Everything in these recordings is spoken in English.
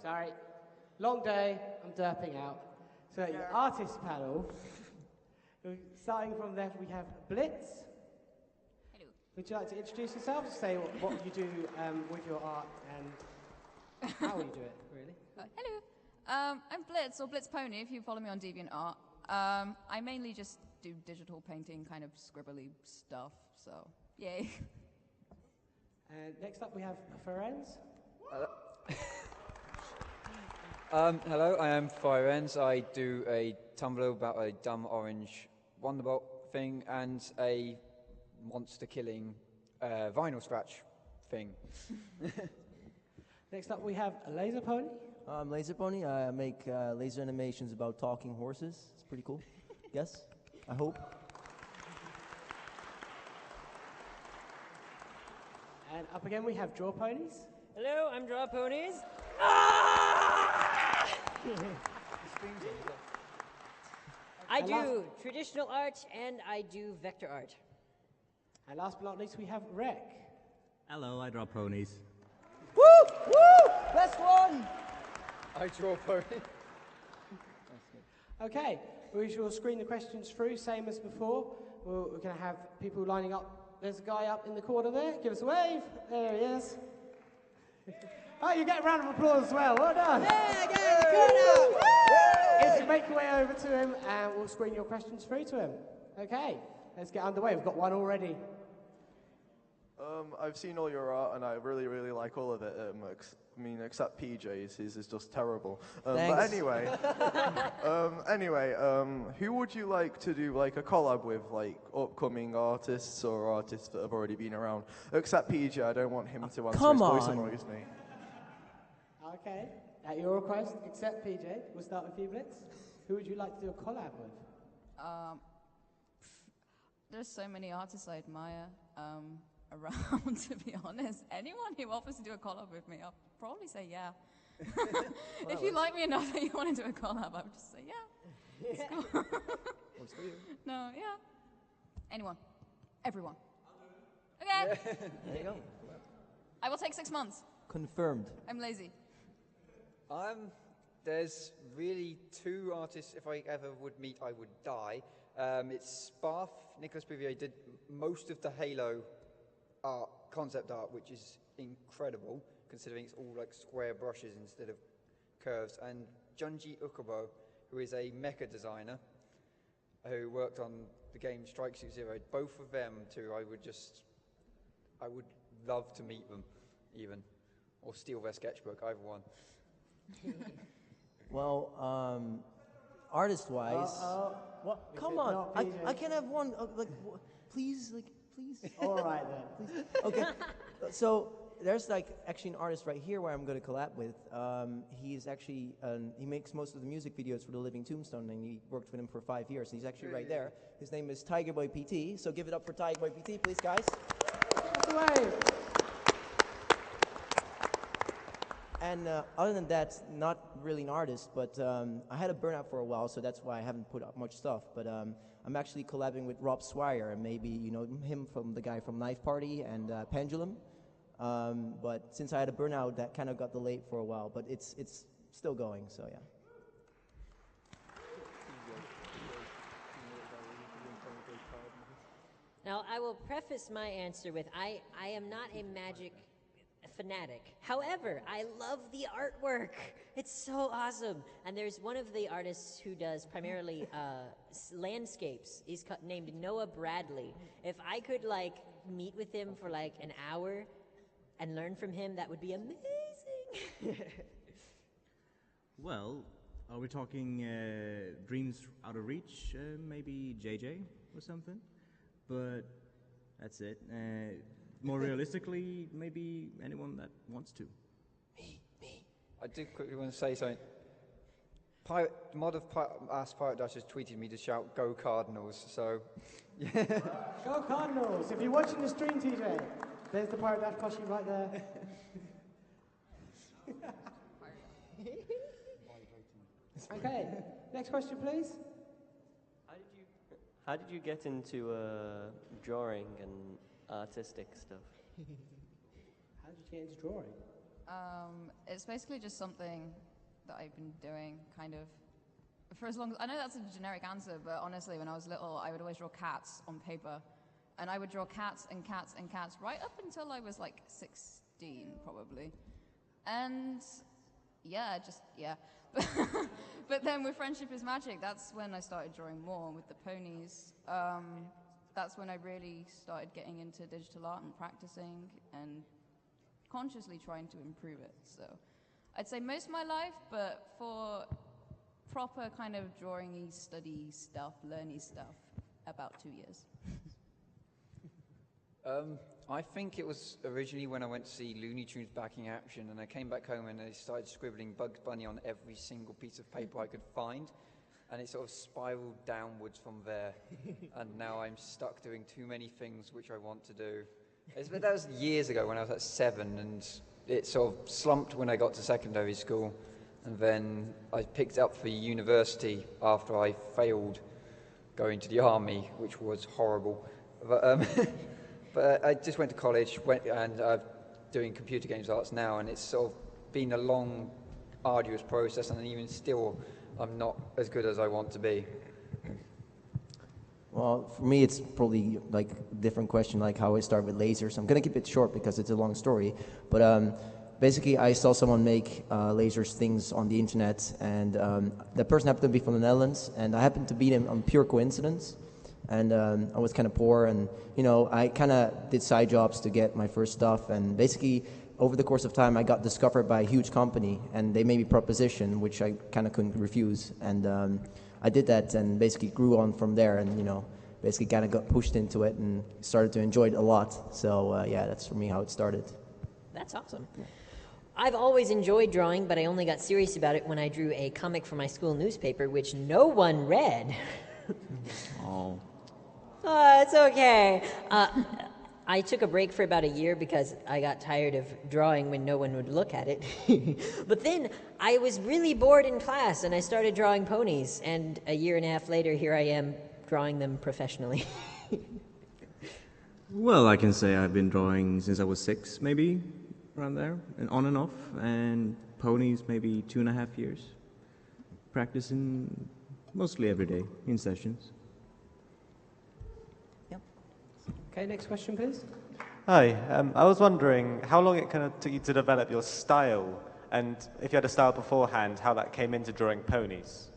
Sorry. Long day, I'm derping out. So your artist panel, starting from left we have Blitz. Hello. Would you like to introduce yourself, say what you do with your art and how you do it, really? Hello. I'm Blitz, or Blitz Pony, if you follow me on DeviantArt. I mainly just do digital painting, kind of scribbly stuff, so yay. And next up we have Ferenz. Hello, I am Firenz. I do a Tumblr about a dumb orange Wonderbolt thing and a monster-killing vinyl scratch thing. Next up we have Laser Pony. I'm Laser Pony. I make laser animations about talking horses. It's pretty cool. Yes, I hope. And up again we have Draw Ponies. Hello, I'm Draw Ponies. I do traditional art and I do vector art. And last but not least we have Rec. Hello, I draw ponies. Woo! Woo! Best one! I draw pony. Okay, we shall screen the questions through, same as before. We're going to have people lining up. There's a guy up in the corner there. Give us a wave. There he is. Oh, you get a round of applause as well. Well done. Yeah, get in the corner! Yes, make your way over to him and we'll screen your questions through to him. Okay, let's get underway. We've got one already. I've seen all your art and I really, really like all of it. Except PJ's, his is just terrible. But anyway, who would you like to do like a collab with, like upcoming artists or artists that have already been around? Except PJ, I don't want him to answer his voice annoys me. Okay, at your request, except PJ, we'll start with you, Blitz. Who would you like to do a collab with? There's so many artists I admire around, to be honest. Anyone who offers to do a collab with me, I'll probably say yeah. If you like me enough that you want to do a collab, I would just say yeah. It's cool. No, yeah. Anyone. Everyone. Okay. There you go. I will take 6 months. Confirmed. I'm lazy. There's really two artists, if I ever would meet, I would die. It's Sparth. Nicolas Bouvier did most of the Halo art, concept art, which is incredible, considering it's all like square brushes instead of curves. And Junji Ukubo, who is a mecha designer, who worked on the game Strike Suit Zero. Both of them two, I would love to meet them, even, or steal their sketchbook, either one. Well, artist-wise, what? Come on, I can't have one. Please. All right then. Please. Okay. So there's actually an artist right here where I'm going to collab with. He's actually he makes most of the music videos for the Living Tombstone, and he worked with him for 5 years. He's actually right there. His name is Tiger Boy PT. So give it up for Tiger Boy PT, please, guys. That's away. And other than that, not really an artist, but I had a burnout for a while, so that's why I haven't put up much stuff. But I'm actually collabing with Rob Swire, and maybe you know him from the guy from Knife Party and Pendulum. But since I had a burnout, that kind of got delayed for a while, but it's still going, so yeah. Now, I will preface my answer with I am not a magic fanatic. However, I love the artwork. It's so awesome. And there's one of the artists who does primarily landscapes. He's named Noah Bradley. If I could meet with him for an hour and learn from him, that would be amazing. Well, are we talking Dreams Out of Reach? Maybe JJ or something? But that's it. More realistically, maybe anyone that wants to. Me. I do quickly want to say something. Mod of Pirate Dash has tweeted me to shout, "Go Cardinals," so... yeah. Go Cardinals! If you're watching the stream, TJ, there's the Pirate Dash plushie right there. Okay, next question, please. How did you get into drawing and artistic stuff? How did you get into drawing? It's basically just something that I've been doing kind of for as long as, I know that's a generic answer, but honestly, when I was little, I would always draw cats on paper. And I would draw cats and cats and cats right up until I was like 16, probably. And yeah. But then with Friendship is Magic, that's when I started drawing more with the ponies. That's when I really started getting into digital art and practicing and consciously trying to improve it. So I'd say most of my life, but for proper kind of drawing-y, study stuff, learny stuff, about 2 years. I think it was originally when I went to see Looney Tunes back in action, and I came back home and I started scribbling Bugs Bunny on every single piece of paper I could find, and it sort of spiraled downwards from there. And now I'm stuck doing too many things which I want to do. But that was years ago when I was at 7, and it sort of slumped when I got to secondary school, and then I picked up for university after I failed going to the army, which was horrible. But I just went to college, and I'm doing computer games arts now, and it's sort of been a long, arduous process, and even still, I'm not as good as I want to be. Well, for me, it's probably like a different question, like how I started with lasers. I'm going to keep it short because it's a long story. But basically, I saw someone make lasers things on the internet, and that person happened to be from the Netherlands, and I happened to beat him on pure coincidence. And I was kind of poor, and I kind of did side jobs to get my first stuff. And basically, over the course of time, I got discovered by a huge company, and they made me a proposition, which I kind of couldn't refuse. And I did that, and basically grew on from there, and basically kind of got pushed into it, and started to enjoy it a lot. So yeah, that's for me how it started. That's awesome. I've always enjoyed drawing, but I only got serious about it when I drew a comic for my school newspaper, which no one read. Oh. Oh, it's okay. I took a break for about a year because I got tired of drawing when no one would look at it. But then I was really bored in class, and I started drawing ponies. And a year and a half later, here I am drawing them professionally. Well, I can say I've been drawing since I was 6, maybe, around there, and on and off, and ponies maybe 2.5 years. Practicing mostly every day in sessions. Okay, next question, please. Hi, I was wondering how long it kind of took you to develop your style, and if you had a style beforehand, how that came into drawing ponies.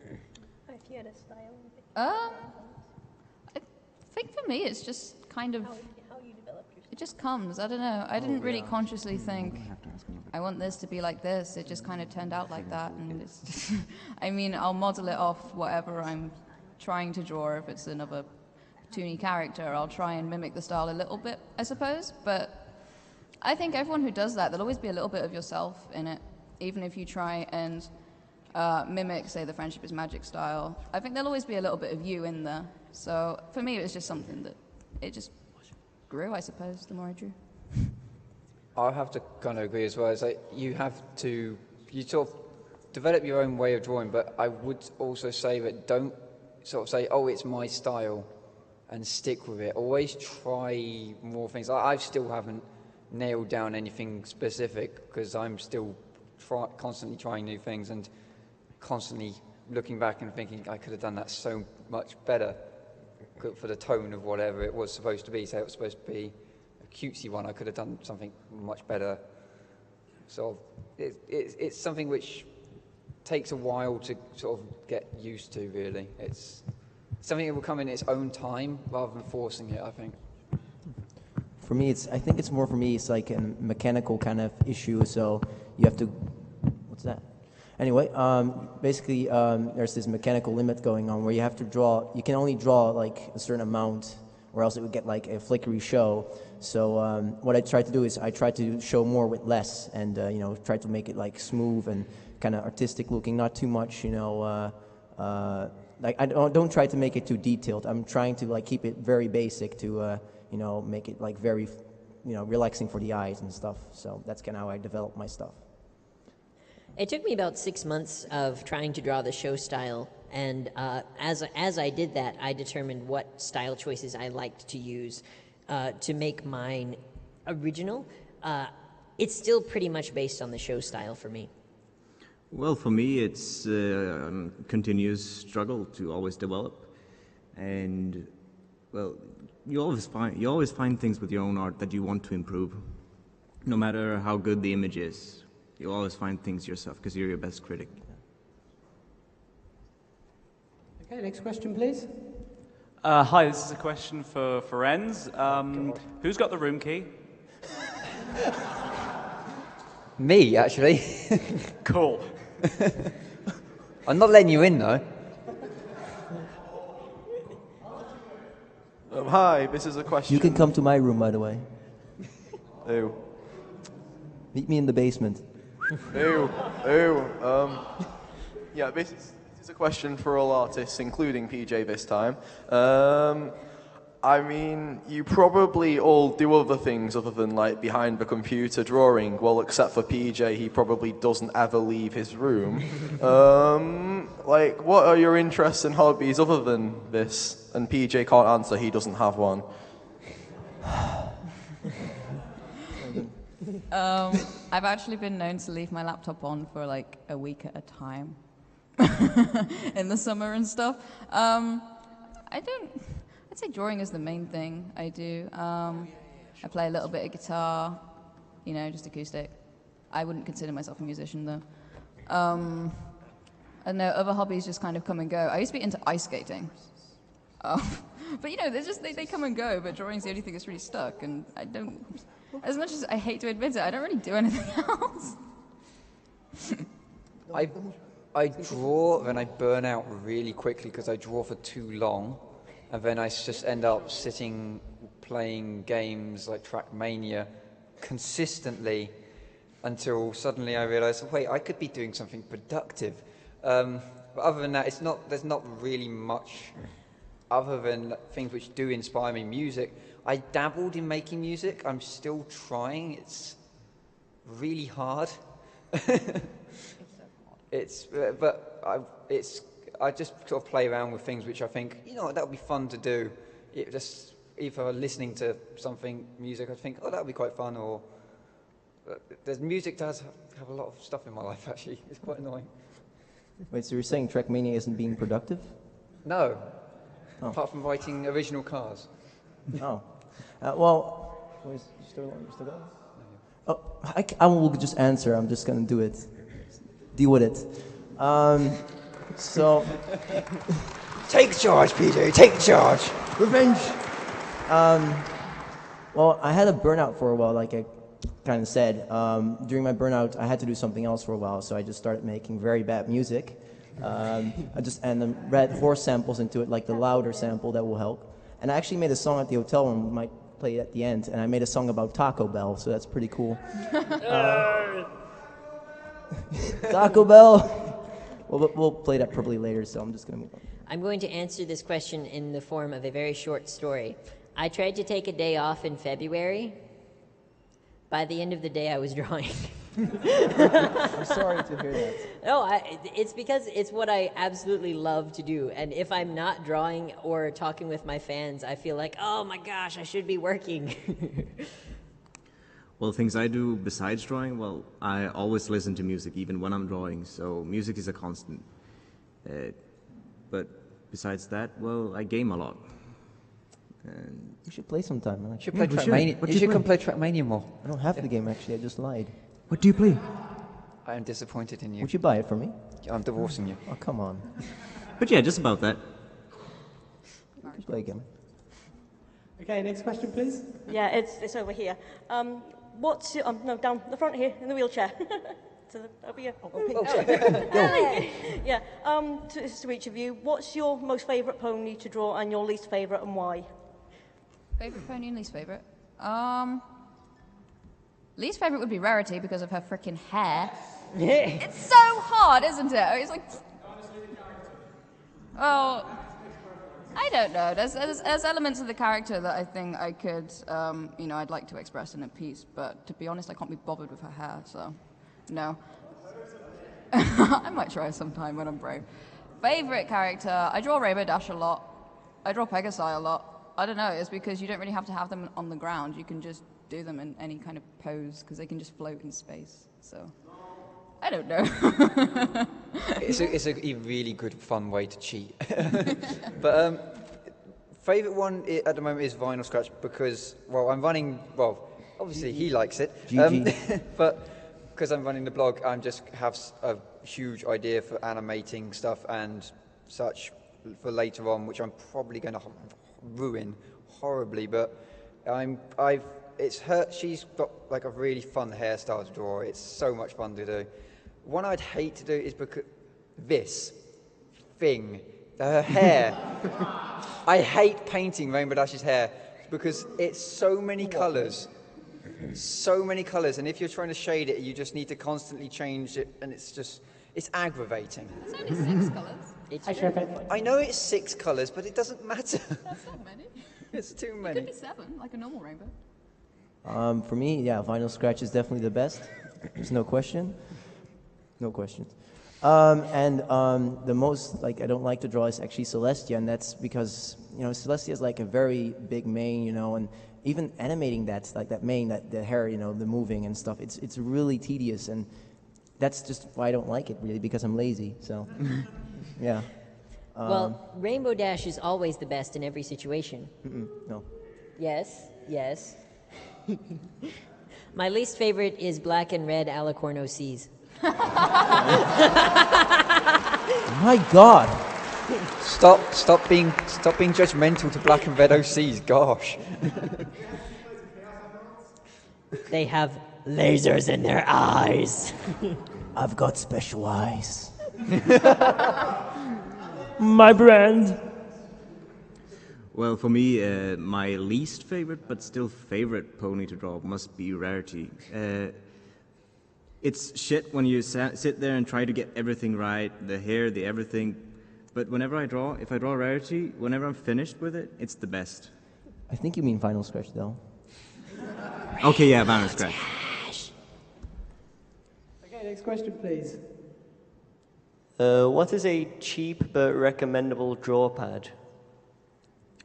If you had a style. I think for me it's just kind of, How you developed your style. it just comes. I don't know. I didn't really consciously think, I want this to be like this. It just kind of turned out like that. And it's just, I mean, I'll model it off whatever I'm trying to draw. If it's another cartoony character, I'll try and mimic the style a little bit, I suppose. But I think everyone who does that, there'll always be a little bit of yourself in it, even if you try and mimic, say, the Friendship is Magic style. I think there'll always be a little bit of you in there. So for me, it was just something that it just grew, I suppose, the more I drew. I have to kind of agree as well. It's like you sort of develop your own way of drawing, but I would also say that don't sort of say, oh, it's my style, and stick with it. Always try more things. I still haven't nailed down anything specific because I'm still constantly trying new things and constantly looking back and thinking I could have done that so much better for the tone of whatever it was supposed to be. Say it was supposed to be a cutesy one, I could have done something much better. So it's something which takes a while to sort of get used to, really. It's something that will come in its own time rather than forcing it, I think. For me, I think it's more for me, it's like a mechanical kind of issue, so you have to, what's that? Anyway, basically, there's this mechanical limit going on where you have to draw, you can only draw like a certain amount, or else it would get like a flickery show. So what I try to do is I try to show more with less, and try to make it like smooth and kind of artistic looking, not too much, like I don't try to make it too detailed. I'm trying to like keep it very basic to make it like very relaxing for the eyes and stuff. So that's kind of how I develop my stuff. It took me about 6 months of trying to draw the show style, and as I did that, I determined what style choices I liked to use to make mine original. it's still pretty much based on the show style for me. Well, for me, it's a continuous struggle to always develop, and well, you always find things with your own art that you want to improve, no matter how good the image is. You always find things yourself because you're your best critic. Okay, next question, please. Hi, this is a question for Renz. Who's got the room key? Me, actually. Cool. I'm not letting you in, though. Hi, this is a question. You can come to my room, by the way. Ew. Meet me in the basement. Ew. Ew. Yeah, this is a question for all artists, including PJ this time. I mean, you probably all do other things other than, like, behind the computer drawing. Well, except for PJ, he probably doesn't ever leave his room. Like, what are your interests and hobbies other than this? And PJ can't answer, he doesn't have one. I've actually been known to leave my laptop on for like a week at a time in the summer and stuff. I'd say drawing is the main thing I do. I play a little bit of guitar, you know, just acoustic. I wouldn't consider myself a musician though. I know other hobbies just kind of come and go. I used to be into ice skating. But you know, they come and go, but drawing's the only thing that's really stuck, and I don't, as much as I hate to admit it, I don't really do anything else. I draw, then I burn out really quickly because I draw for too long, and then I just end up sitting playing games like Trackmania consistently until suddenly I realize, wait, I could be doing something productive. But other than that, there's not really much other than things which do inspire me. Music, I dabbled in making music. I'm still trying. It's really hard. I just sort of play around with things which I think, you know, that would be fun to do. It just either listening to something, music, I think, oh, that would be quite fun, or music does have a lot of stuff in my life, actually. It's quite annoying. Wait, so you're saying Trackmania isn't being productive? No. Oh. Apart from writing original cars. Oh. Well, you still going? Oh, I will just answer. I'm just going to do it. Deal with it. So... Take charge, PJ. Take charge. Revenge! Well, I had a burnout for a while, like I kind of said. During my burnout, I had to do something else for a while, so I just started making very bad music. And then read horse samples into it, like the louder sample that will help. And I actually made a song at the hotel room, we might play it at the end, and I made a song about Taco Bell, so that's pretty cool. Taco Bell! We'll play that probably later, so I'm just going to move on. I'm going to answer this question in the form of a very short story. I tried to take a day off in February. By the end of the day, I was drawing. I'm sorry to hear that. No, it's because it's what I absolutely love to do. And if I'm not drawing or talking with my fans, I feel like, oh my gosh, I should be working. Well, things I do besides drawing, well, I always listen to music even when I'm drawing, so music is a constant. But besides that, well, I game a lot. And you should play sometime. You should play Trackmania. You should come play Trackmania more. I don't have the game, actually. I just lied. What do you play? I am disappointed in you. Would you buy it for me? I'm divorcing you. Oh, come on. But yeah, just about that. You can play again. Okay, next question, please. Yeah, it's over here. What's your, no, down the front here, in the wheelchair. Over here. Yeah, this is to each of you. What's your most favourite pony to draw and your least favourite, and why? Favorite pony and least favorite? Least favorite would be Rarity because of her freaking hair. It's so hard, isn't it? It's like, well, I don't know. There's elements of the character that I think I could, you know, I'd like to express in a piece. But to be honest, I can't be bothered with her hair, so no. I might try sometime when I'm brave. Favorite character? I draw Rainbow Dash a lot. I draw Pegasi a lot. I don't know. It's because you don't really have to have them on the ground. You can just do them in any kind of pose because they can just float in space. So I don't know. It's a really good, fun way to cheat. But favourite one at the moment is Vinyl Scratch because, well, I'm running, well, obviously he likes it. But because I'm running the blog, I just have a huge idea for animating stuff and such for later on, which I'm probably going to ruin horribly, but she's got like a really fun hairstyle to draw. It's so much fun to do. One I'd hate to do is because her hair. I hate painting Rainbow Dash's hair because it's so many colours. So many colours, and if you're trying to shade it, you just need to constantly change it, and it's aggravating. It's only 6 colours. I know it's 6 colours, but it doesn't matter. That's not many. It's too It many. could be 7, like a normal rainbow. For me, yeah, Vinyl Scratch is definitely the best. There's no question. No questions. The most, like, I don't like to draw is actually Celestia, and that's because, Celestia is like a very big mane, and even animating that, like that mane, the hair, the moving and stuff, it's really tedious, and that's just why I don't like it, really, because I'm lazy, so, yeah. Well, Rainbow Dash is always the best in every situation. No. Yes. My least favorite is black and red Alicorn OCs. My God! Stop being judgmental to black and red OCs. Gosh. They have lasers in their eyes. I've got special eyes. My brand. Well, for me, my least favorite, but still favorite pony to draw must be Rarity. It's shit when you sit there and try to get everything right, the hair, the everything. But whenever if I draw Rarity, whenever I'm finished with it, it's the best. I think you mean Vinyl Scratch, though. Okay, yeah, Vinyl Scratch. Okay, next question, please. What is a cheap but recommendable draw pad?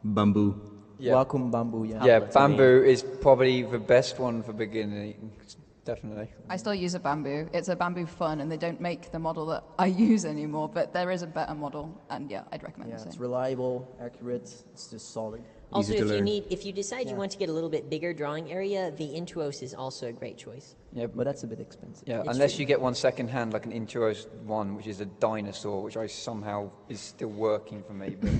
Bamboo. Yeah. Wacom Bamboo, yeah. Yeah, Bamboo is probably the best one for beginning. Definitely. I still use a Bamboo. It's a Bamboo Fun, and they don't make the model that I use anymore, but there is a better model, and yeah, I'd recommend the same. It's reliable, accurate, it's just solid. Also, if you decide you want to get a little bit bigger drawing area, the Intuos is also a great choice. Yeah, but that's a bit expensive. Yeah, It's unless true. you get one second hand, like an Intuos 1, which is a dinosaur, which I somehow is still working for me. But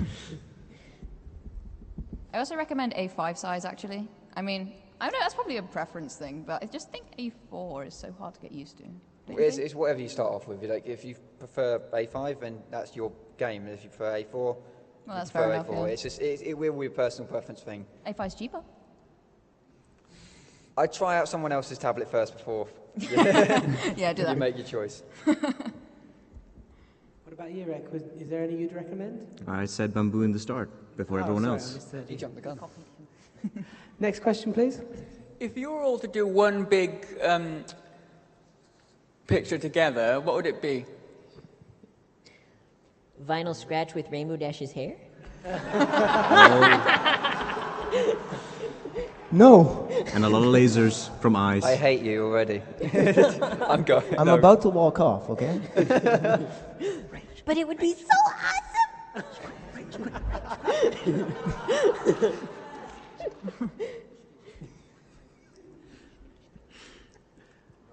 I also recommend A5 size, actually. I mean, I don't know, that's probably a preference thing, but I just think A4 is so hard to get used to. Don't you think? it's whatever you start off with. Like, if you prefer A5, then that's your game. And if you prefer A4, Well, you that's prefer fair enough, A4. yeah. It's just it will be a personal preference thing. A5 is cheaper. I'd try out someone else's tablet first before. Yeah, do that. You make your choice. What about you, Rek? Is there any you'd recommend? I said Bamboo in the start before everyone sorry, else. I misheard You you. jumped the gun. Next question, please. If you were all to do one big picture together, what would it be? Vinyl Scratch with Rainbow Dash's hair? No! And a lot of lasers from eyes. I hate you already. I'm going. I'm about to walk off, okay? But it would be so awesome!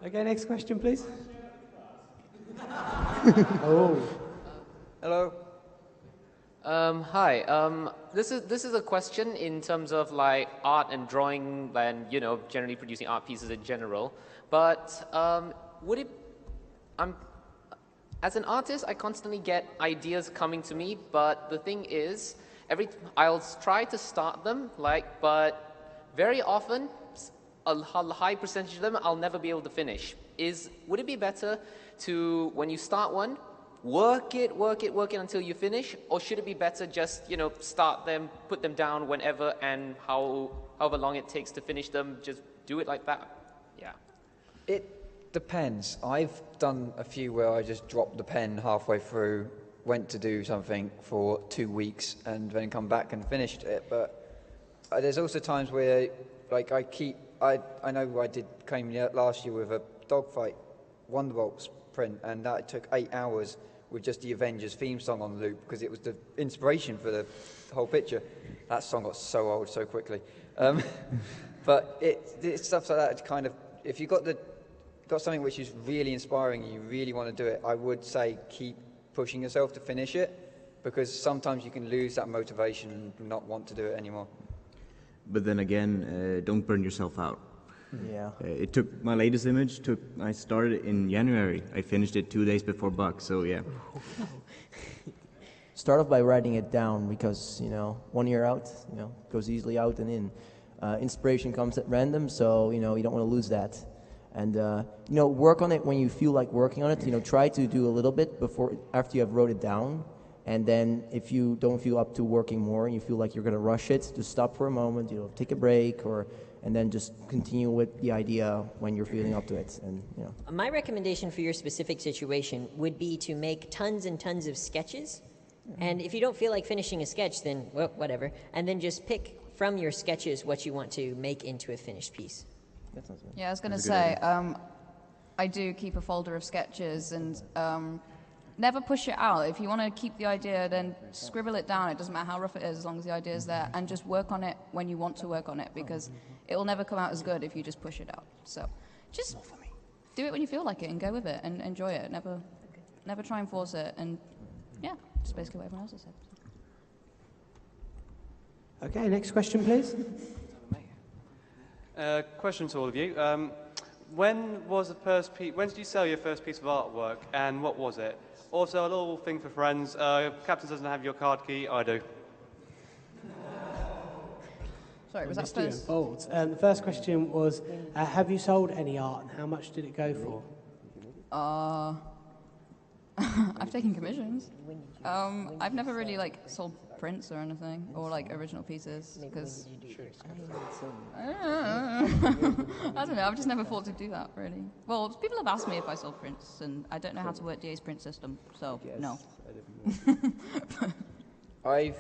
Okay, next question, please. Hello. Hi. This is a question in terms of like art and drawing and generally producing art pieces in general. But as an artist, I constantly get ideas coming to me. But the thing is, I'll try to start them, but very often, a high percentage of them I'll never be able to finish. Would it be better to, when you start one, work it until you finish, or should it be better just start them, put them down whenever, and however long it takes to finish them, just do it like that? Yeah. It depends. I've done a few where I just dropped the pen halfway through, went to do something for 2 weeks, and then come back and finished it. But there's also times where, like, I know I came last year with a Dogfight Wonderbolts print, and that took 8 hours with just the Avengers theme song on loop because it was the inspiration for the whole picture. That song got so old so quickly. But it's stuff like that. It's kind of, if you've got something which is really inspiring and you really want to do it, I would say keep pushing yourself to finish it, because sometimes you can lose that motivation and not want to do it anymore. But then again, don't burn yourself out. Yeah. It took, my latest image I started in January. I finished it 2 days before Buck, so yeah. Start off by writing it down, because, 1 year out, goes easily out and in. Inspiration comes at random, so, you don't want to lose that. And, work on it when you feel like working on it. Try to do a little bit after you have wrote it down. And then if you don't feel up to working more and you feel like you're going to rush it, just stop for a moment, take a break, and then just continue with the idea when you're feeling up to it. And My recommendation for your specific situation would be to make tons and tons of sketches. And if you don't feel like finishing a sketch, then whatever. And then just pick from your sketches what you want to make into a finished piece. That sounds good. Yeah, I was going to say, I do keep a folder of sketches, and never push it out. If you want to keep the idea, then scribble it down. It doesn't matter how rough it is, as long as the idea is there, and just work on it when you want to work on it, because it will never come out as good if you just push it out. So just do it when you feel like it and go with it and enjoy it. Never try and force it. And yeah, just basically what everyone else has said. Okay, next question, please. Question to all of you. When did you sell your first piece of artwork, and what was it? Also, a little thing for friends. Captain doesn't have your card key. I do. Sorry, was that Mr. first? Bold. The first question was, have you sold any art, and how much did it go for? I've taken commissions. I've never really sold prints or anything, or original pieces, because I don't know. I've just never thought to do that really. Well, people have asked me if I sold prints, and I don't know how to work DA's print system, so no. I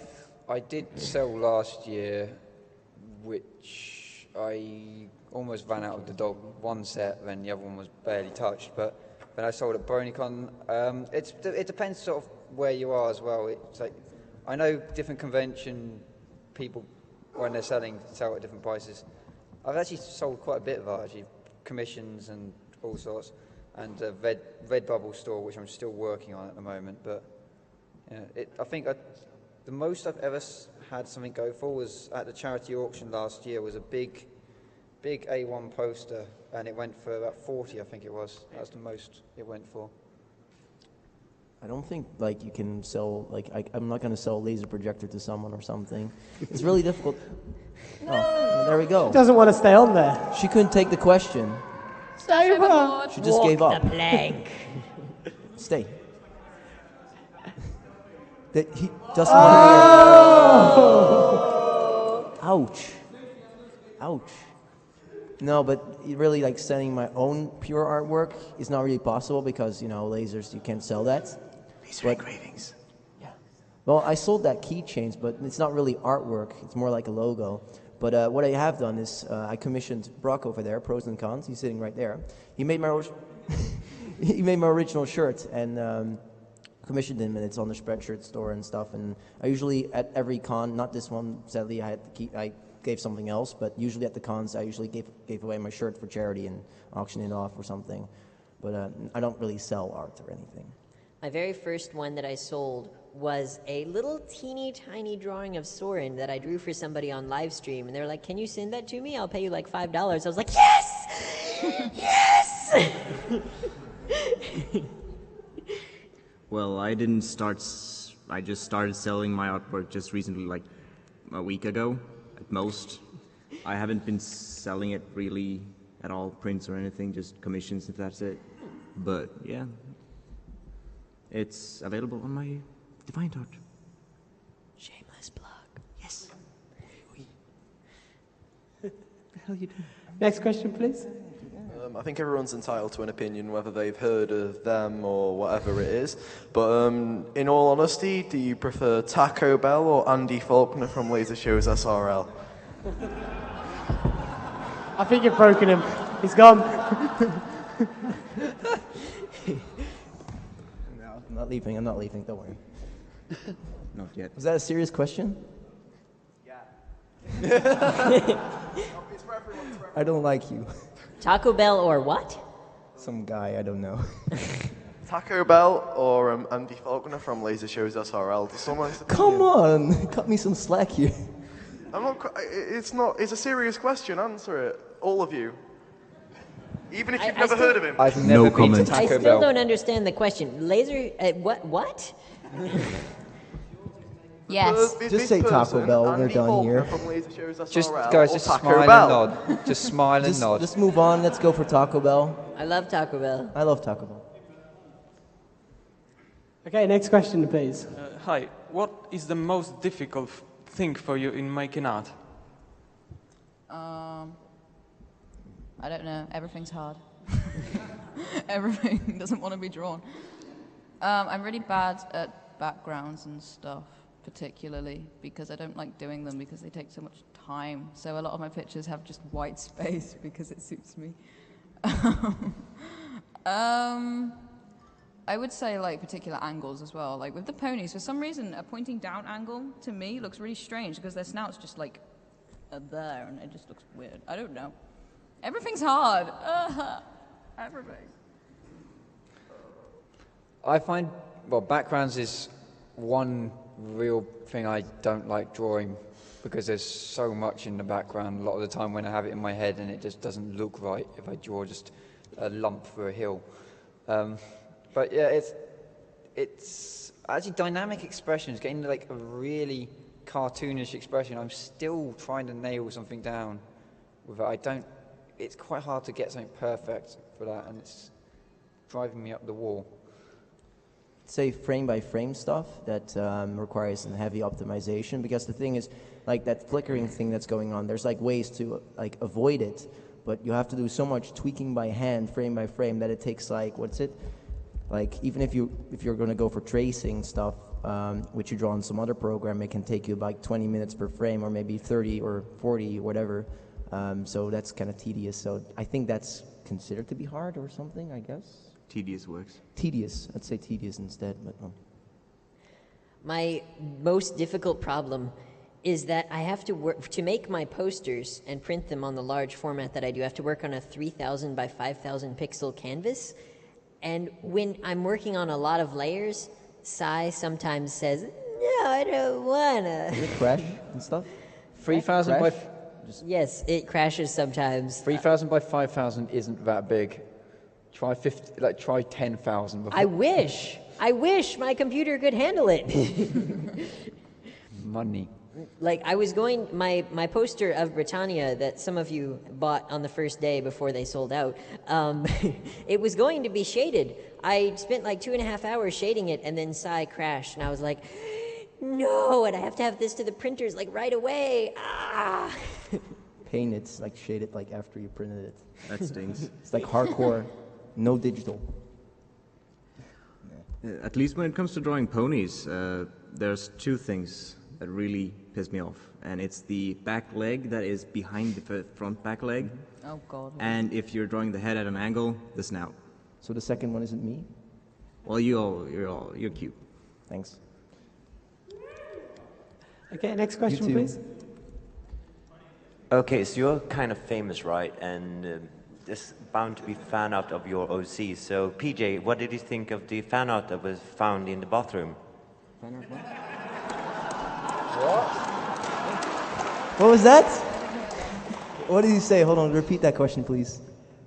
did sell last year, which I almost ran out of the dog one set, then the other one was barely touched. But when I sold at BronyCon, it depends sort of where you are as well. It's like, I know different convention people, when they're selling, sell at different prices. I've actually sold quite a bit of art, actually, commissions and all sorts, and a Redbubble store, which I'm still working on at the moment. But yeah, I think the most I've ever had something go for was at the charity auction last year. Was a big A1 poster, and it went for about 40, I think it was. That's the most it went for. I don't think you can sell I'm not going to sell a laser projector to someone or something. It's really difficult. No. Oh, there we go. She doesn't want to stay on there. She couldn't take the question. Stay over. She just gave up. The plank. Stay. He doesn't want to hear. Ouch. Ouch. No, but really, sending my own pure artwork is not really possible because, lasers, you can't sell that. Laser engravings. Yeah. Well, I sold that keychains, but it's not really artwork. It's more like a logo. But what I have done is I commissioned Brock over there, Pros and Cons. He's sitting right there. He made my original shirt and commissioned him, and it's on the Spreadshirt store and stuff. And I usually, at every con, not this one, sadly, I gave something else, but usually at the cons I usually gave away my shirt for charity and auction it off or something. But I don't really sell art or anything. My very first one that I sold was a little teeny tiny drawing of Soren that I drew for somebody on Livestream, and they were like, "Can you send that to me? I'll pay you $5." I was like, "Yes! Yes!" Well, I just started selling my artwork just recently, a week ago. At most. I haven't been selling it really at all, prints or anything, just commissions if that's it. But yeah, it's available on my DeviantArt. Shameless plug. Yes. What the hell are you doing? Next question, please. I think everyone's entitled to an opinion, whether they've heard of them or whatever it is. But in all honesty, do you prefer Taco Bell or Andy Faulkner from Laser Shows SRL? I think you've broken him. He's gone. No, I'm not leaving. I'm not leaving. Don't worry. Not yet. Was that a serious question? I don't like you. Taco Bell or what? Some guy, I don't know. Taco Bell or Andy Faulkner from Laser Shows SRL? Does someone? Come on, cut me some slack here. I'm not. It's not. It's a serious question. Answer it, all of you. Even if you've never heard of him. I've never been to Taco I still Bell. don't understand the question. Laser, what? Yes. Just say Taco Bell when we're done here. Just guys, just smile and nod. Just smile and nod. Just move on. Let's go for Taco Bell. I love Taco Bell. I love Taco Bell. Okay, next question, please. Hi. What is the most difficult thing for you in making art? I don't know. Everything's hard. Everything doesn't want to be drawn. I'm really bad at backgrounds and stuff, particularly because I don't like doing them because they take so much time. So a lot of my pictures have just white space because it suits me. I would say like particular angles as well. Like with the ponies, for some reason, a pointing down angle to me looks really strange because their snout's just like there and it just looks weird. I don't know. Everything's hard. Everything. I find, well, backgrounds is one real thing I don't like drawing because there's so much in the background a lot of the time when I have it in my head and it just doesn't look right if I draw just a lump for a hill. But yeah, it's actually dynamic expressions, getting like a really cartoonish expression. I'm still trying to nail something down with it. It's quite hard to get something perfect for that, and it's driving me up the wall. Say frame by frame stuff that requires some heavy optimization, because the thing is, like that flickering thing that's going on, there's like ways to like avoid it, but you have to do so much tweaking by hand frame by frame that it takes like, like even if you're going to go for tracing stuff, which you draw in some other program, it can take you like 20 minutes per frame or maybe 30 or 40 or whatever. So that's kind of tedious. So I think that's considered to be hard or something, I guess. Tedious works. Tedious. I'd say tedious instead, but no. My most difficult problem is that I have to work to make my posters and print them on the large format that I do. I have to work on a 3,000 by 5,000 pixel canvas. And when I'm working on a lot of layers, Sai sometimes says, "No, I don't wanna." Does it crash and stuff? 3,000 by... Yes, it crashes sometimes. 3,000 by 5,000 isn't that big. Try 10,000 before. I wish my computer could handle it. Money. Like I was going, my poster of Britannia that some of you bought on the first day before they sold out, it was going to be shaded. I spent like 2.5 hours shading it, and then Sai crashed, and I was like, no, and I have to have this to the printers like right away. Paint it, like shade it like after you printed it. That stings. It's like hardcore, no digital. At least when it comes to drawing ponies, there's two things that really piss me off, and it's the back leg that is behind the front back leg. Oh God. And if you're drawing the head at an angle, the snout. So the second one isn't me? Well, you're cute. Thanks. Okay, next question, You too. please. Okay, so you're kind of famous, right? And there's bound to be fan art of your OC. So, PJ, what did you think of the fan art that was found in the bathroom? Fan art what? What was that? What did you say? Hold on, repeat that question, please.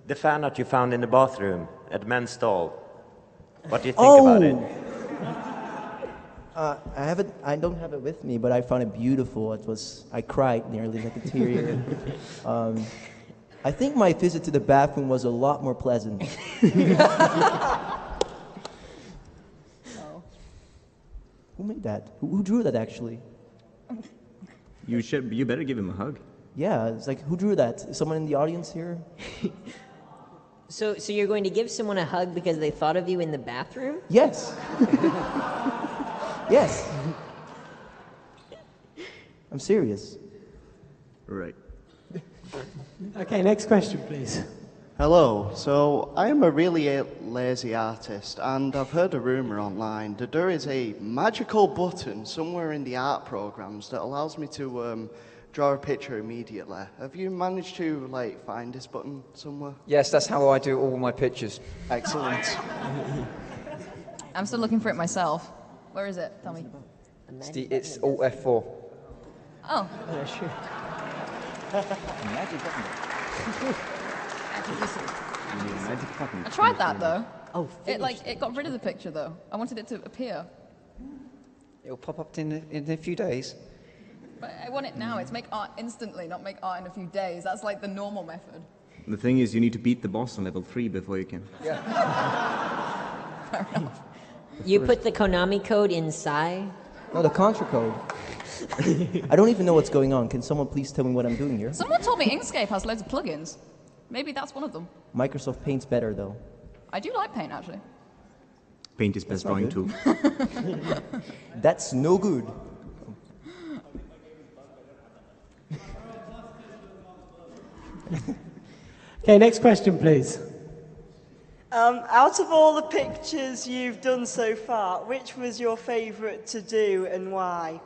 The fan art you found in the bathroom at the men's stall. What do you think about it? I don't have it with me, but I found it beautiful. I cried nearly like a tear. I think my visit to the bathroom was a lot more pleasant. Who made that? Who drew that actually? You better give him a hug. Yeah, it's like, who drew that? Is someone in the audience here? So you're going to give someone a hug because they thought of you in the bathroom? Yes. Yes. I'm serious. Right. Okay, next question, please. Hello. So I am a really lazy artist, and I've heard a rumor online that there is a magical button somewhere in the art programs that allows me to draw a picture immediately. Have you managed to find this button somewhere? Yes, that's how I do all my pictures. Excellent. I'm still looking for it myself. Where is it? Tell me. It's Alt F4. Oh. Magic button. I tried that though. Oh, it got rid of the picture though. I wanted it to appear. It'll pop up in a few days. But I want it now. It's make art instantly, not make art in a few days. That's like the normal method. The thing is, you need to beat the boss on level 3 before you can. Fair enough. You put the Konami code inside? No, the Contra code. I don't even know what's going on. Can someone please tell me what I'm doing here? Someone told me Inkscape has loads of plugins. Maybe that's one of them. Microsoft Paint's better, though. I do like Paint, actually. Paint is best not drawing good. tool. That's no good. Okay, next question, please. Out of all the pictures you've done so far, which was your favourite to do and why?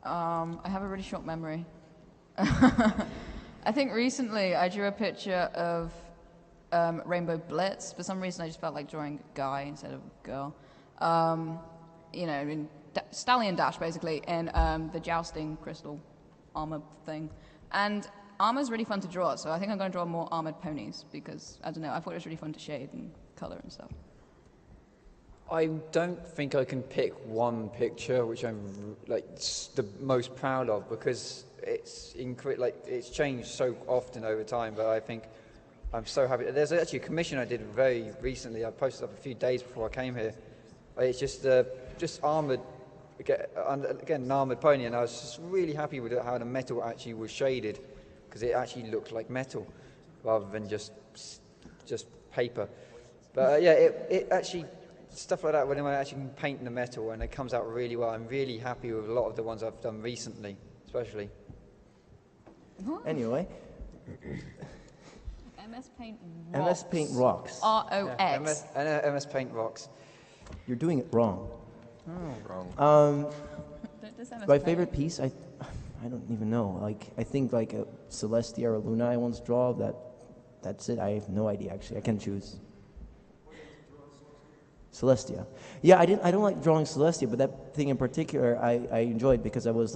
I have a really short memory. I think recently I drew a picture of Rainbow Blitz. For some reason I just felt like drawing a guy instead of a girl. You know, in Stallion Dash basically, in the jousting crystal armor thing. And armor's really fun to draw, so I think I'm going to draw more armored ponies because, I don't know, I thought it was really fun to shade and color and stuff. I don't think I can pick one picture which I'm the most proud of because it's it's changed so often over time. But I think I'm so happy. There's actually a commission I did very recently. I posted up a few days before I came here. It's just armored, again an armored pony, and I was just really happy with how the metal actually was shaded because it actually looked like metal rather than just paper. But yeah, it actually. Stuff like that, when I actually can paint the metal and it comes out really well, I'm really happy with a lot of the ones I've done recently, especially. Anyway. MS Paint rocks. MS Paint rocks. R-O-X. Yeah, MS Paint rocks. You're doing it wrong. Wrong. My favorite piece, I don't even know. I think a Celestia or Luna I once draw. That's it. I have no idea actually. I can choose. Celestia. Yeah, I don't like drawing Celestia, but that thing in particular I enjoyed because I was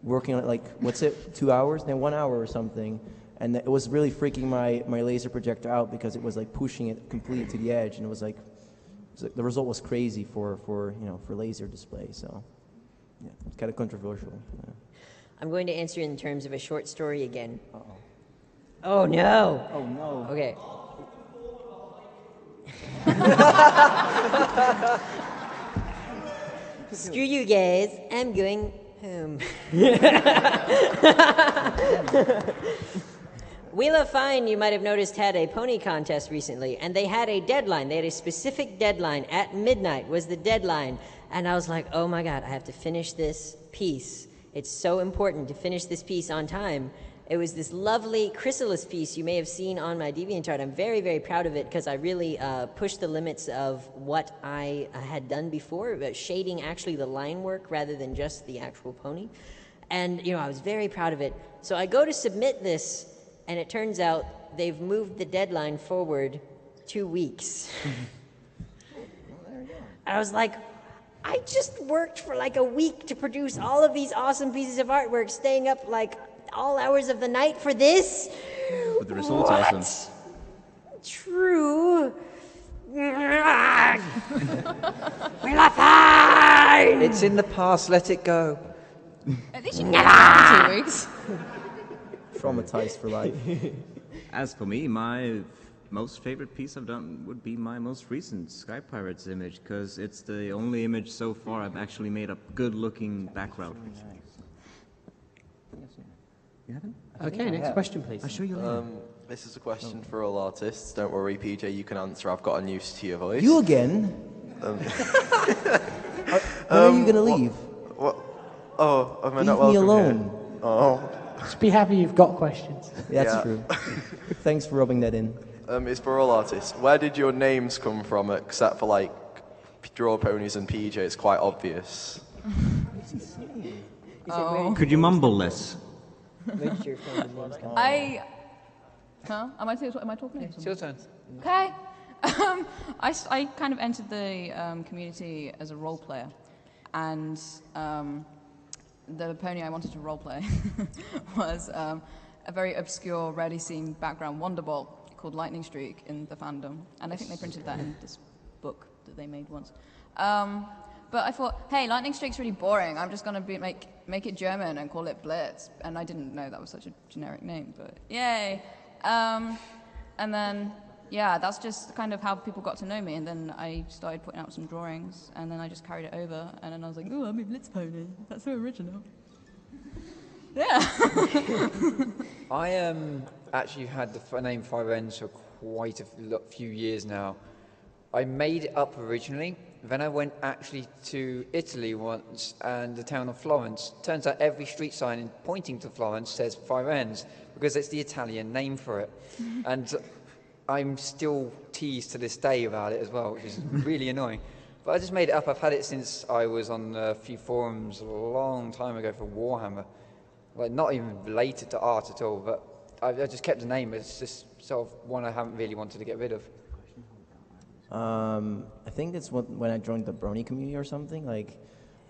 working on it 2 hours, then 1 hour or something, and it was really freaking my laser projector out because it was pushing it completely to the edge, and it was the result was crazy for laser display. So yeah, it's kind of controversial. Yeah. I'm going to answer in terms of a short story again. Oh no! Oh no! Okay. Screw you guys, I'm going home. Wheel of Fine, you might have noticed, had a pony contest recently, and they had a deadline. They had a specific deadline. At midnight was the deadline. And I was like, oh my God, I have to finish this piece. It's so important to finish this piece on time. It was this lovely chrysalis piece you may have seen on my DeviantArt. I'm very, very proud of it because I really pushed the limits of what I had done before, shading actually the line work rather than just the actual pony. And, I was very proud of it. So I go to submit this, and it turns out they've moved the deadline forward 2 weeks. And I was like, I just worked for a week to produce all of these awesome pieces of artwork, staying up all hours of the night for this? But the result's awesome. True. We're fine. It's in the past, let it go. At least you can get it for 2 weeks. Traumatized for life. As for me, my most favorite piece I've done would be my most recent Sky Pirates image, because it's the only image so far I've actually made a good-looking background. You haven't? Okay, next question, please. I'll show you later. This is a question for all artists. Don't worry, PJ, you can answer. I've gotten used to your voice. You again? When are you going to leave? Oh, am I Leave not me welcome alone. here? Oh. Just be happy you've got questions. That's Yeah. true. Thanks for rubbing that in. It's for all artists. Where did your names come from, except for like Draw Ponies and PJ? It's quite obvious. Oh. Could you mumble less? I. Huh? Am I talking? It's your turn. Okay. I kind of entered the community as a role player, and the pony I wanted to role play was a very obscure, rarely seen background wonder ball called Lightning Streak in the fandom, and I think they printed that in this book that they made once. But I thought, hey, Lightning Streak's really boring. I'm just gonna make it German and call it Blitz, and I didn't know that was such a generic name, but yay! And then. Yeah, that's just kind of how people got to know me, and then I started putting out some drawings, and then I just carried it over, and then I was like, oh, I'm a Blitz pony. That's so original. Yeah. I actually had the name Fire Ends for quite a few years now. I made it up originally, then I went actually to Italy once, and the town of Florence. Turns out every street sign pointing to Florence says Fire Ends, because it's the Italian name for it. And I'm still teased to this day about it as well, which is really annoying. But I just made it up. I've had it since I was on a few forums a long time ago for Warhammer. Like, not even related to art at all, but I just kept the name. It's just sort of one I haven't really wanted to get rid of. I think it's when I joined the Brony community or something. Like,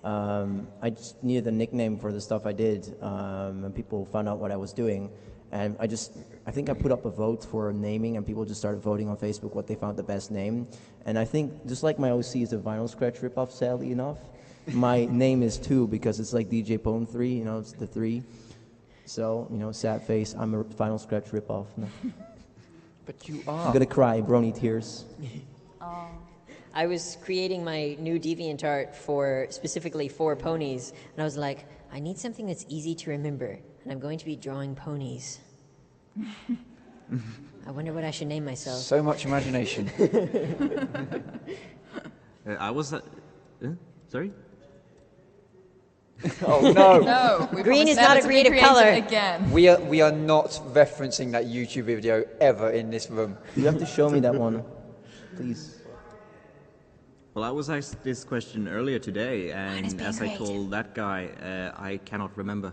I just needed a nickname for the stuff I did, and people found out what I was doing. And I think I put up a vote for naming, and people just started voting on Facebook what they found the best name. And I think, just like my OC is a Vinyl Scratch ripoff, sadly enough, my name is too, because it's like DJ Pone 3, you know, it's the 3. So, you know, sad face, I'm a Vinyl Scratch ripoff. No. But you are. I'm gonna cry, brony tears. I was creating my new DeviantArt specifically for ponies, and I was like, I need something that's easy to remember, and I'm going to be drawing ponies. I wonder what I should name myself. So much imagination. I was... sorry? Oh no! No, green is not a creative color. Again. We are not referencing that YouTube video ever in this room. You have to show me that one, please. Well, I was asked this question earlier today, and as I told that guy, I cannot remember.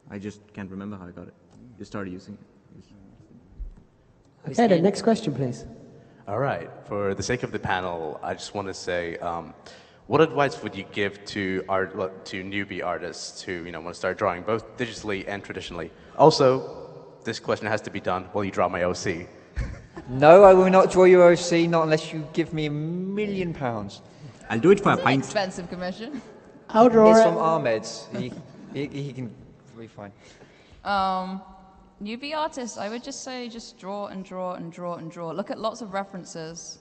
I just can't remember how I got it. You started using it. Okay, then next question, please. All right. For the sake of the panel, I just want to say, what advice would you give to newbie artists who want to start drawing both digitally and traditionally? Also, this question has to be done while you draw my OC. No, I will not draw your OC, not unless you give me £1 million. I'll do it for It's an expensive commission. I'll draw it's it. from Ahmed's. He can be fine. Newbie artists, I would just say just draw and draw and draw and draw. Look at lots of references.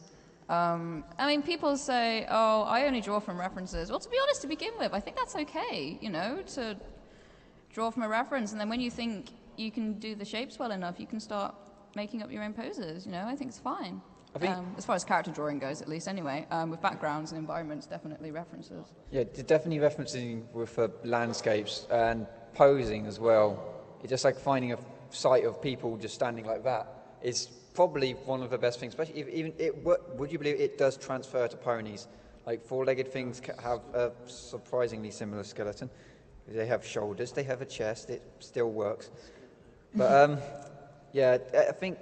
I mean, people say, oh, I only draw from references. Well, to be honest, to begin with, I think that's okay, to draw from a reference. And then when you think you can do the shapes well enough, you can start making up your own poses, I think it's fine. As far as character drawing goes, at least anyway. With backgrounds and environments, definitely references. Yeah, definitely referencing with landscapes and posing as well. It's just like finding a site of people just standing like that is probably one of the best things, especially would you believe it does transfer to ponies? Like four-legged things have a surprisingly similar skeleton. They have shoulders, they have a chest, it still works. But yeah, I think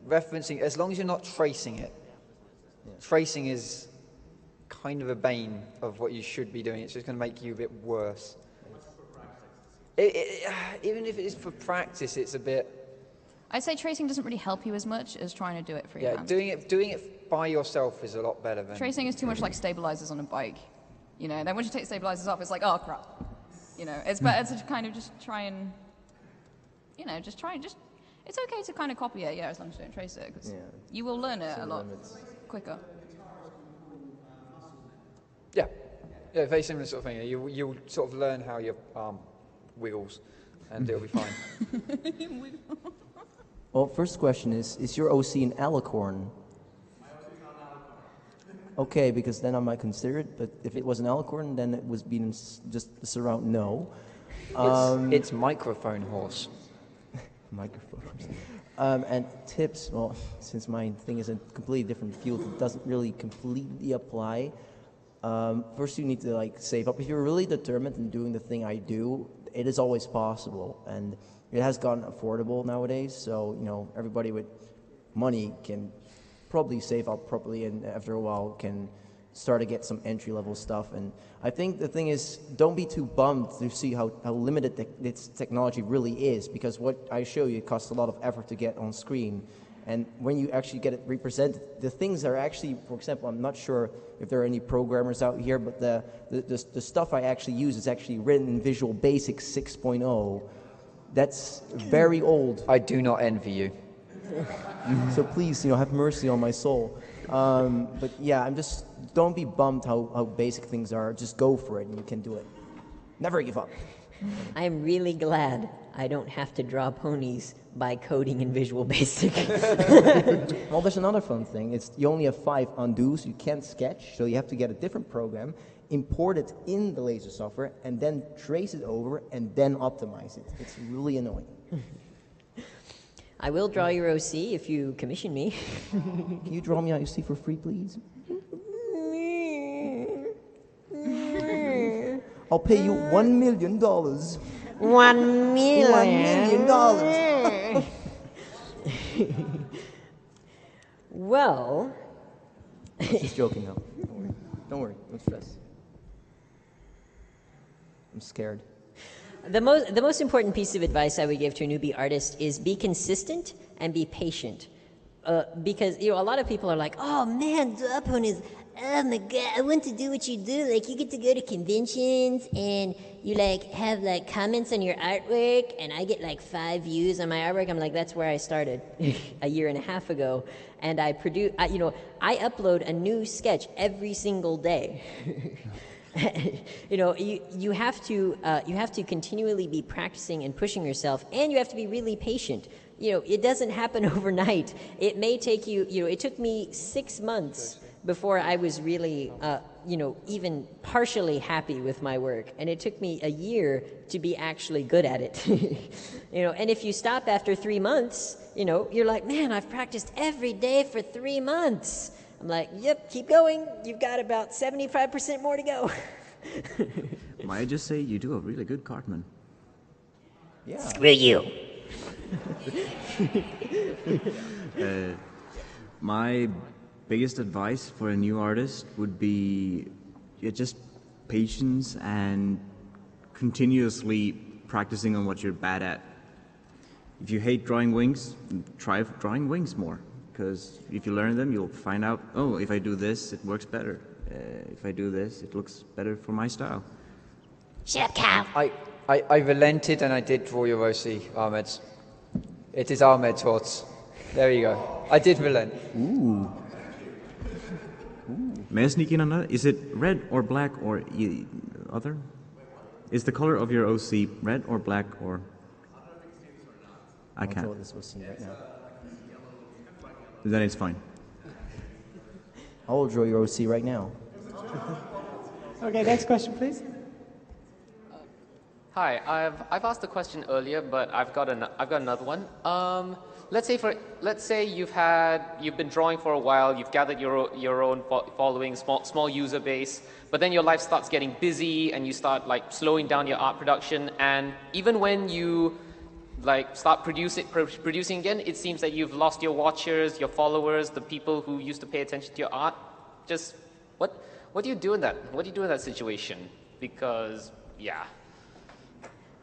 referencing, as long as you're not tracing it, tracing is kind of a bane of what you should be doing. It's just going to make you a bit worse. Even if it is for practice, it's a bit... I'd say tracing doesn't really help you as much as trying to do it freehand. Yeah, doing it by yourself is a lot better than... Tracing is too much like stabilizers on a bike. Then once you take stabilizers off, it's like, oh crap. It's better to kind of just try and, it's okay to kind of copy it, as long as you don't trace it, because you will learn it a lot quicker. Yeah, very similar sort of thing. You'll sort of learn how your arm wiggles, and it'll be fine. Well, first question is your OC an alicorn? okay, because then I might consider it. But if it was an Alicorn, then it was being just a surround no. It's microphone horse. Microphone horse. And tips, well, since my thing is a completely different field, it doesn't really completely apply. First, you need to like save up. If you're really determined in doing the thing I do, it is always possible, and it has gotten affordable nowadays. So you know, everybody with money can probably save up properly, and after a while can start to get some entry-level stuff. And I think the thing is, don't be too bummed to see how limited this technology really is, because what I show you costs a lot of effort to get on screen. And when you actually get it represented, the things are actually, for example, I'm not sure if there are any programmers out here, but the stuff I actually use is actually written in Visual Basic 6.0. That's very old. I do not envy you. So please, you know, have mercy on my soul. But yeah, don't be bummed how basic things are. Just go for it, and you can do it. Never give up. I'm really glad I don't have to draw ponies by coding in Visual Basic. Well, there's another fun thing. You only have 5 undos. You can't sketch, so you have to get a different program, import it in the laser software, and then trace it over, and then optimize it. It's really annoying. I will draw your OC if you commission me. Can you draw me OC for free, please? I'll pay you $1 million. $1 million. $1 million. Well, She's joking now. Don't worry. Don't stress. I'm scared. the most important piece of advice I would give to a newbie artist is be consistent and be patient. Because a lot of people are like, oh man, draw ponies. Oh my god, I want to do what you do. Like, you get to go to conventions and you like have like comments on your artwork, and I get like 5 views on my artwork. I'm like, that's where I started a year and a half ago, and I upload a new sketch every single day. You have to continually be practicing and pushing yourself, and you have to be really patient. It doesn't happen overnight. It may take you. It took me 6 months before I was really, even partially happy with my work. And it took me a year to be actually good at it. And if you stop after 3 months, you're like, man, I've practiced every day for 3 months. I'm like, yep, keep going. You've got about 75% more to go. Might I just say you do a really good Cartman? Yeah. Screw you. My biggest advice for a new artist would be just patience and continuously practicing on what you're bad at. If you hate drawing wings, try drawing wings more, because if you learn them, you'll find out, oh, if I do this, it works better. If I do this, it looks better for my style. Shut up, cow. I relented and I did draw your OC, Ahmed. It is Ahmed Torts. There you go. I did relent. Ooh. May I sneak in on that? Is it red or black or other? Is the color of your OC red or black or? I can't. I'll draw this OC right now. Then it's fine. I will draw your OC right now. Okay, next question, please. Hi, I've asked the question earlier, but I've got another one. Let's say you've been drawing for a while, you've gathered your own following, small user base, but then your life starts getting busy and you start like slowing down your art production, and even when you like start producing again, it seems that you've lost your watchers, your followers, the people who used to pay attention to your art. Just what do you do in that? What do you do in that situation? Because yeah.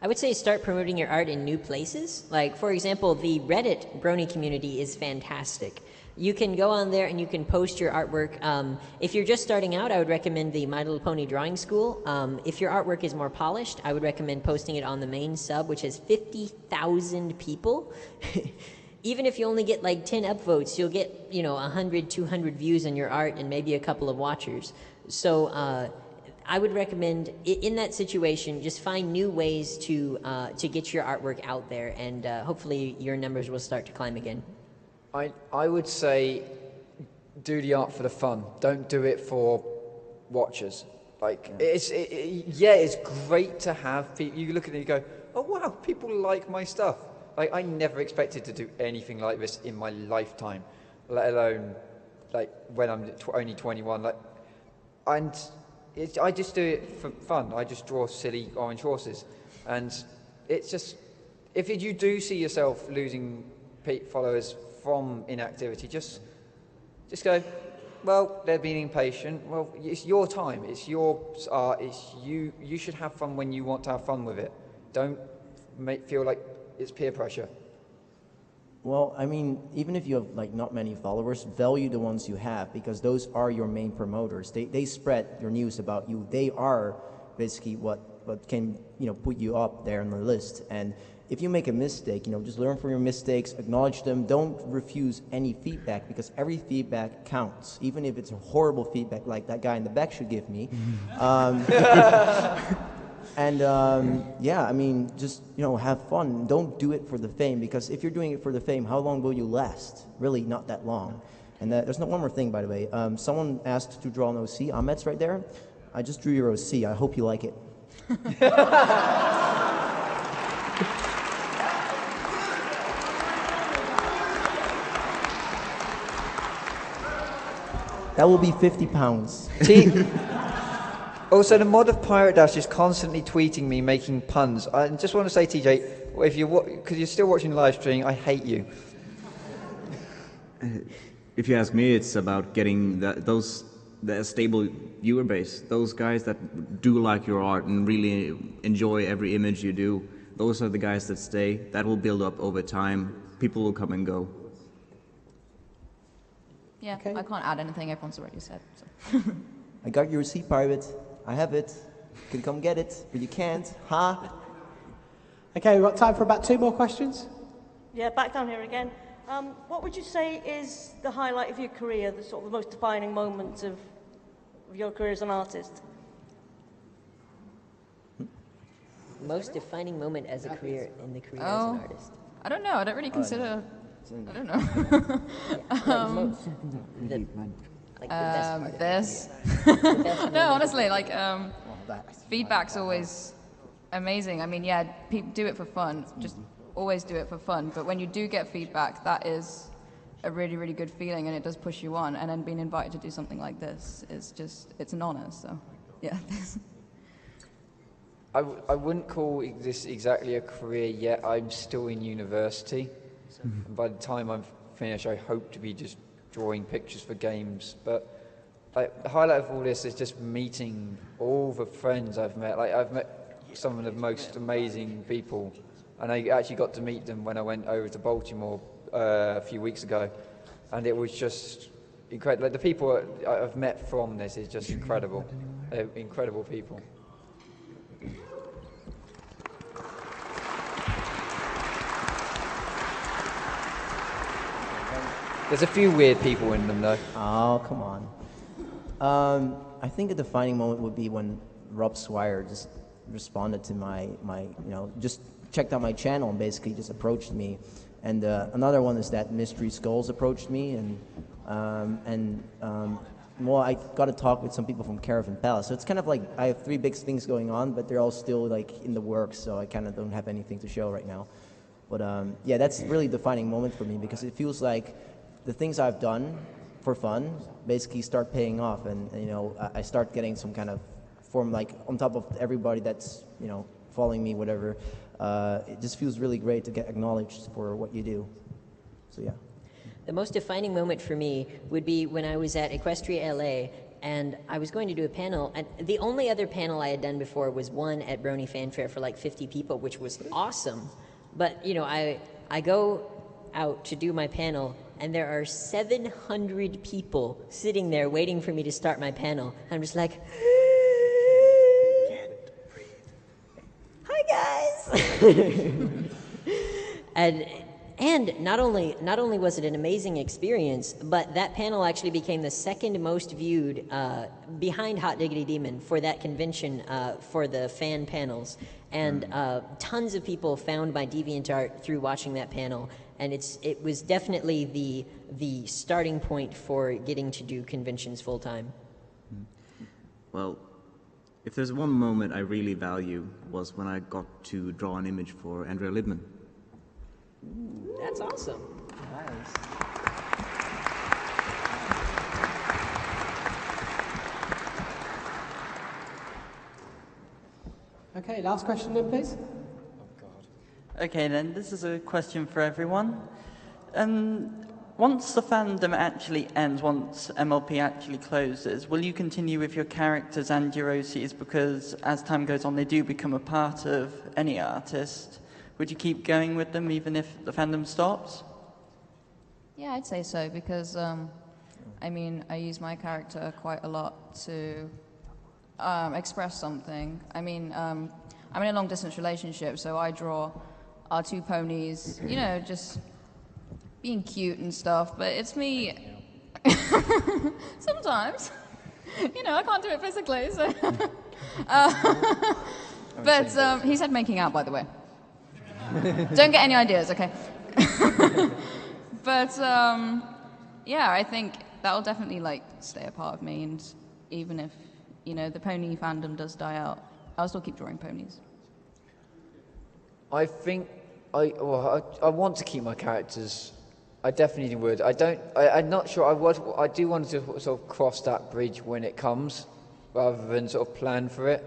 I would say start promoting your art in new places. Like, for example, the Reddit Brony community is fantastic. You can go on there and you can post your artwork. If you're just starting out, I would recommend the My Little Pony Drawing School. If your artwork is more polished, I would recommend posting it on the main sub, which has 50,000 people. Even if you only get like 10 upvotes, you'll get 100, 200 views on your art and maybe a couple of watchers. So I would recommend, in that situation, just find new ways to get your artwork out there, and hopefully your numbers will start to climb again. I would say do the art for the fun. Don't do it for watchers. Like, it's great to have people, you look at it and you go, oh wow, people like my stuff. Like, I never expected to do anything like this in my lifetime, let alone, like, when I'm only 21. Like, and I just do it for fun. I just draw silly orange horses. And it's just, if you do see yourself losing followers from inactivity, just go, well, they're being impatient. Well, it's your time. It's your art. It's you. You should have fun when you want to have fun with it. Don't feel like it's peer pressure. Well, I mean, even if you have like not many followers, value the ones you have, because those are your main promoters. They spread your news about you. They are basically what can, you know, put you up there on the list. And if you make a mistake, you know, just learn from your mistakes, acknowledge them, don't refuse any feedback, because every feedback counts, even if it's a horrible feedback like that guy in the back should give me. Yeah, I mean, just, you know, have fun. Don't do it for the fame, because if you're doing it for the fame, how long will you last? Really, not that long. And there's one more thing, by the way. Someone asked to draw an OC. Ahmed's right there. I just drew your OC. I hope you like it. That will be 50 pounds. Also, the mod of Pirate Dash is constantly tweeting me, making puns. I just want to say, TJ, if because you're still watching the live stream, I hate you. If you ask me, it's about getting the stable viewer base. Those guys that do like your art and really enjoy every image you do, those are the guys that stay. That will build up over time. People will come and go. Yeah, I can't add anything. Everyone's already said. So. I got your receipt, Pirate. I have it. You can come get it, but you can't. Ha! Huh? Okay, we've got time for about 2 more questions. Yeah, back down here again. What would you say is the highlight of your career, the sort of the most defining moment of your career as an artist? Most defining moment as a career as an artist. I don't know. I don't really consider. I don't know. This. No, honestly, like feedback's always amazing. I mean, yeah, do it for fun. Just always do it for fun. But when you do get feedback, that is a really, really good feeling, and it does push you on. And then being invited to do something like this is just—it's an honor. So, yeah. I wouldn't call this exactly a career yet. I'm still in university. And by the time I'm finished, I hope to be just drawing pictures for games. But like, the highlight of all this is just meeting all the friends I've met. Like, I've met some of the most amazing people, and I actually got to meet them when I went over to Baltimore a few weeks ago, and it was just incredible. Like, the people I've met from this is just incredible. They're incredible people. There's a few weird people in them, though. Oh, come on. I think a defining moment would be when Rob Swire just responded to my you know, just checked out my channel and basically just approached me. And another one is that Mystery Skulls approached me, and well, I got to talk with some people from Caravan Palace. So it's kind of like I have 3 big things going on, but they're all still like in the works, so I kind of don't have anything to show right now. But yeah, that's really a defining moment for me, because it feels like the things I've done for fun basically start paying off, and you know, I start getting some kind of form, like on top of everybody that's, you know, following me, whatever. It just feels really great to get acknowledged for what you do. So yeah. The most defining moment for me would be when I was at Equestria LA and I was going to do a panel, and the only other panel I had done before was one at Brony Fanfare for like 50 people, which was awesome. But you know, I go out to do my panel, and there are 700 people sitting there waiting for me to start my panel. I'm just like, hi guys. And not only was it an amazing experience, but that panel actually became the second most viewed behind Hot Diggity Demon for that convention for the fan panels. And tons of people found my DeviantArt through watching that panel. and it was definitely the starting point for getting to do conventions full time. Well, if there's one moment I really value was when I got to draw an image for Andrea Libman. That's awesome. Nice. Okay, last question then, please. Okay, then, this is a question for everyone. Once the fandom actually ends, once MLP actually closes, will you continue with your characters and your OCs? Because as time goes on, they do become a part of any artist. Would you keep going with them even if the fandom stops? Yeah, I'd say so, because, I mean, I use my character quite a lot to express something. I mean, I'm in a long-distance relationship, so I draw our two ponies, you know, just being cute and stuff, but it's me sometimes. You know, I can't do it physically, so. But he said making out, by the way. Don't get any ideas, okay? But, yeah, I think that'll definitely, like, stay a part of me, and even if, you know, the pony fandom does die out, I'll still keep drawing ponies. I think I want to keep my characters. I definitely would. I'm not sure. I do want to sort of cross that bridge when it comes, rather than sort of plan for it.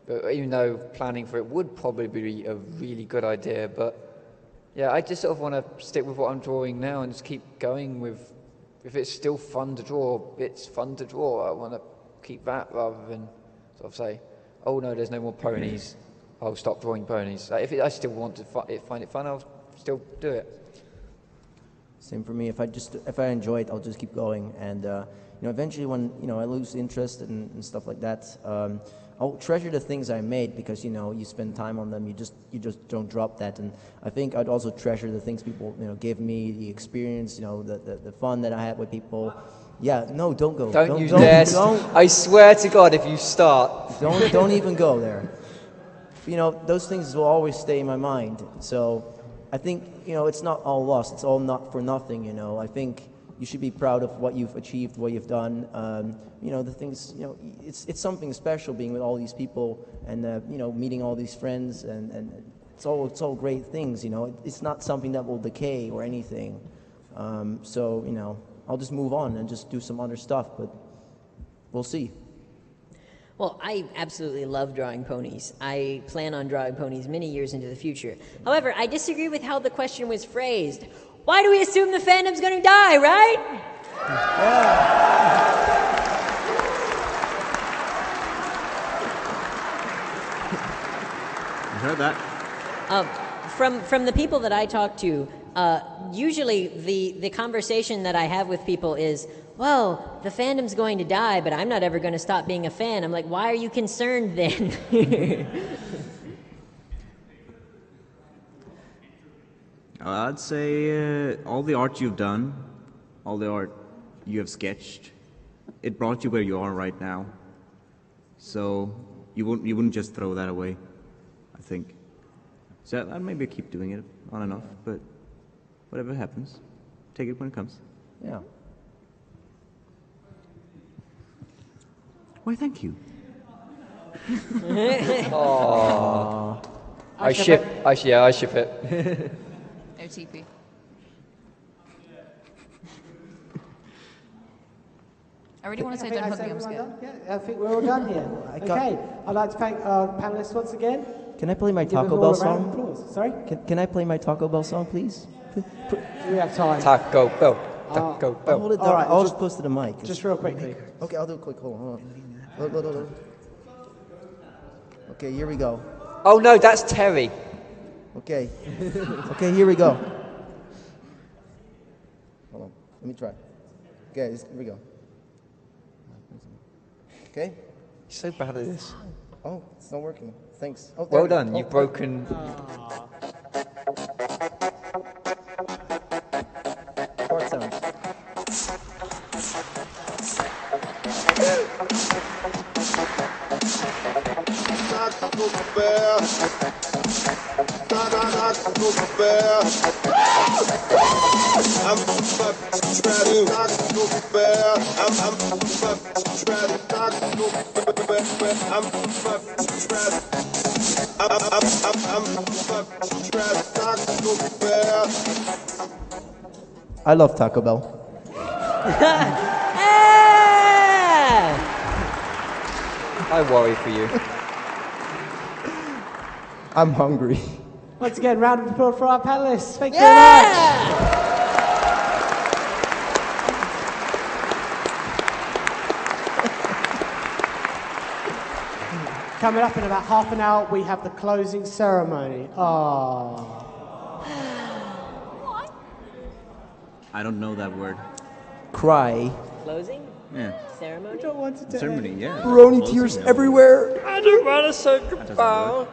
But even though planning for it would probably be a really good idea, but yeah, I just sort of want to stick with what I'm drawing now and just keep going with. If it's still fun to draw, it's fun to draw. I want to keep that rather than sort of say, oh no, there's no more ponies. I'll stop drawing ponies. Like, I still want to find it fun, I'll still do it. Same for me. If I enjoy it, I'll just keep going. And you know, eventually, when I lose interest and stuff like that, I'll treasure the things I made because you spend time on them. You just don't drop that. And I think I'd also treasure the things people give me, the experience, the fun that I had with people. Yeah, no, don't go. Don't you dare! I swear to God, if you start, don't even go there. Those things will always stay in my mind. So I think, it's not all lost. It's all not for nothing, I think you should be proud of what you've achieved, what you've done. The things, it's something special being with all these people and, meeting all these friends and it's all great things, It's not something that will decay or anything. So, I'll just move on and just do some other stuff, but we'll see. Well, I absolutely love drawing ponies. I plan on drawing ponies many years into the future. However, I disagree with how the question was phrased. Why do we assume the fandom's going to die, right? You heard that? From the people that I talk to, usually the conversation that I have with people is, well, the fandom's going to die, but I'm not ever going to stop being a fan. I'm like, why are you concerned then? I'd say all the art you've done, all the art you have sketched, it brought you where you are right now. So you wouldn't just throw that away, I think. So I'd maybe keep doing it on and off, but whatever happens, take it when it comes. Yeah. Why, thank you. Aww. I ship it. OTP. I really want to say don't hug me, I'm scared. Yeah, I think we're all done here. Okay, I'd like to thank our panelists once again. Can I play my Give them Taco all Bell a round of song? applause. Sorry? Can I play my Taco Bell song, please? Do we have time? Taco Bell. Taco Bell. Hold it down. All right, I'll just- just close to the mic. Just real quickly. Okay, I'll do it quick. Hold on. Look. Okay, here we go. Oh no, that's Terry. Okay. Okay, here we go. Hold on. Let me try. Okay, here we go. Okay? You're so bad at this. Oh, it's not working. Thanks. Oh, Well there- done, oh, you've broken. Chord sounds. Taco Bell. I love Taco Bell. I worry for you. I'm hungry. Once again, round of applause for our panelists. Thank you very much. Coming up in about half an hour, we have the closing ceremony. Oh. I don't know that word. Cry. Closing? Yeah. Ceremony? I don't want to Ceremony, yeah. Brony Closing, tears no. everywhere. I don't want to say goodbye.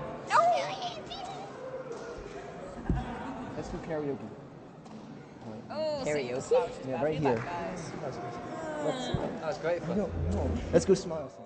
Let's do karaoke. Oh, Karaoke? Yeah, right here. That was great fun. Let's go smile.